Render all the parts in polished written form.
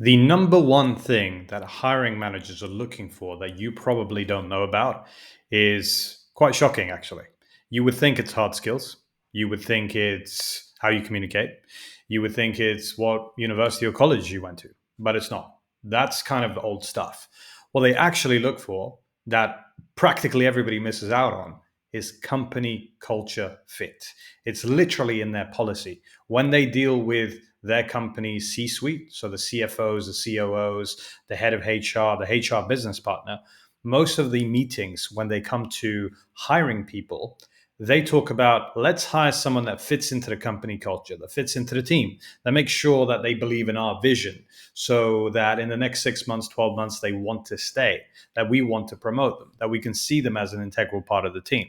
The number one thing that hiring managers are looking for that you probably don't know about is quite shocking, actually. You would think it's hard skills. You would think it's how you communicate. You would think it's what university or college you went to, but it's not. That's kind of old stuff. What they actually look for that practically everybody misses out on is company culture fit. It's literally in their policy. When they deal with their company's C suite, so the CFOs, the COOs, the head of HR, the HR business partner, most of the meetings when they come to hiring people, they talk about let's hire someone that fits into the company culture, that fits into the team, that makes sure that they believe in our vision so that in the next 6 months, 12 months, they want to stay, that we want to promote them, that we can see them as an integral part of the team.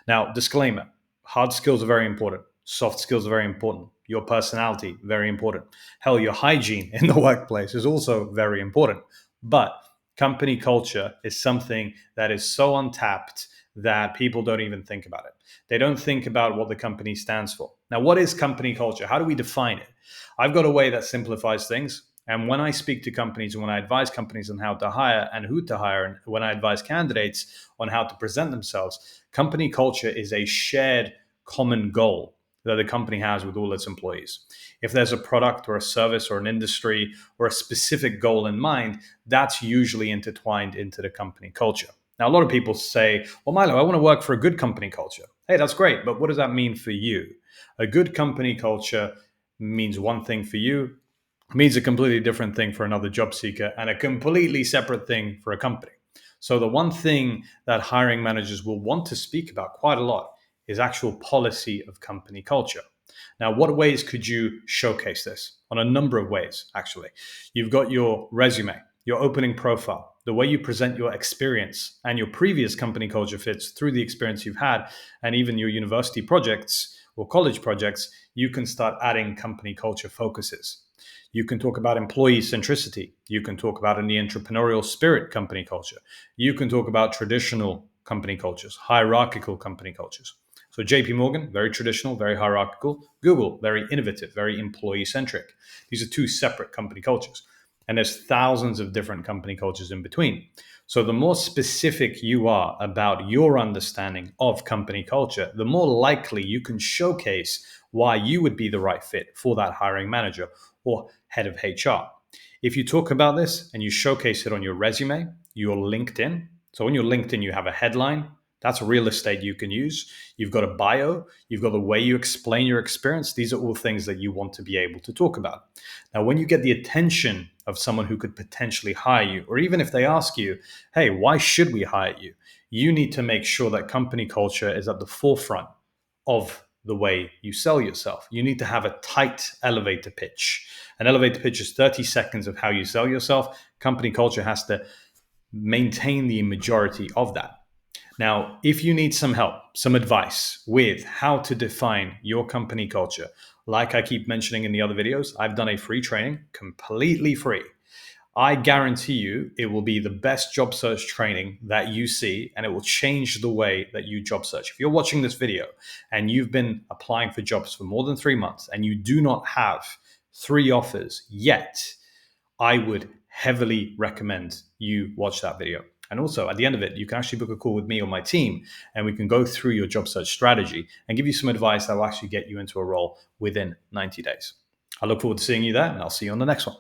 Now, disclaimer, hard skills are very important. Soft skills are very important. Your personality, very important. Hell, your hygiene in the workplace is also very important. But company culture is something that is so untapped that people don't even think about it. They don't think about what the company stands for. Now, what is company culture? How do we define it? I've got a way that simplifies things. And when I speak to companies and when I advise companies on how to hire and who to hire, and when I advise candidates on how to present themselves, company culture is a shared common goal that the company has with all its employees. If there's a product or a service or an industry or a specific goal in mind, that's usually intertwined into the company culture. Now, a lot of people say, well, Milo, I want to work for a good company culture. Hey, that's great, but what does that mean for you? A good company culture means one thing for you, means a completely different thing for another job seeker, and a completely separate thing for a company. So the one thing that hiring managers will want to speak about quite a lot is actual policy of company culture. Now, what ways could you showcase this? On a number of ways, actually. You've got your resume, your opening profile, the way you present your experience and your previous company culture fits through the experience you've had, and even your university projects or college projects, you can start adding company culture focuses. You can talk about employee centricity. You can talk about in the entrepreneurial spirit company culture. You can talk about traditional company cultures, hierarchical company cultures. So JP Morgan, very traditional, very hierarchical. Google, very innovative, very employee centric. These are two separate company cultures. And there's thousands of different company cultures in between. So the more specific you are about your understanding of company culture, the more likely you can showcase why you would be the right fit for that hiring manager or head of HR. If you talk about this and you showcase it on your resume, your LinkedIn, so on your LinkedIn, you have a headline. That's real estate you can use. You've got a bio. You've got the way you explain your experience. These are all things that you want to be able to talk about. Now, when you get the attention of someone who could potentially hire you, or even if they ask you, hey, why should we hire you? You need to make sure that company culture is at the forefront of the way you sell yourself. You need to have a tight elevator pitch. An elevator pitch is 30 seconds of how you sell yourself. Company culture has to maintain the majority of that. Now, if you need some help, some advice with how to define your company culture, like I keep mentioning in the other videos, I've done a free training, completely free. I guarantee you it will be the best job search training that you see, and it will change the way that you job search. If you're watching this video and you've been applying for jobs for more than 3 months and you do not have 3 offers yet, I would heavily recommend you watch that video. And also, at the end of it, you can actually book a call with me or my team, and we can go through your job search strategy and give you some advice that will actually get you into a role within 90 days. I look forward to seeing you there, and I'll see you on the next one.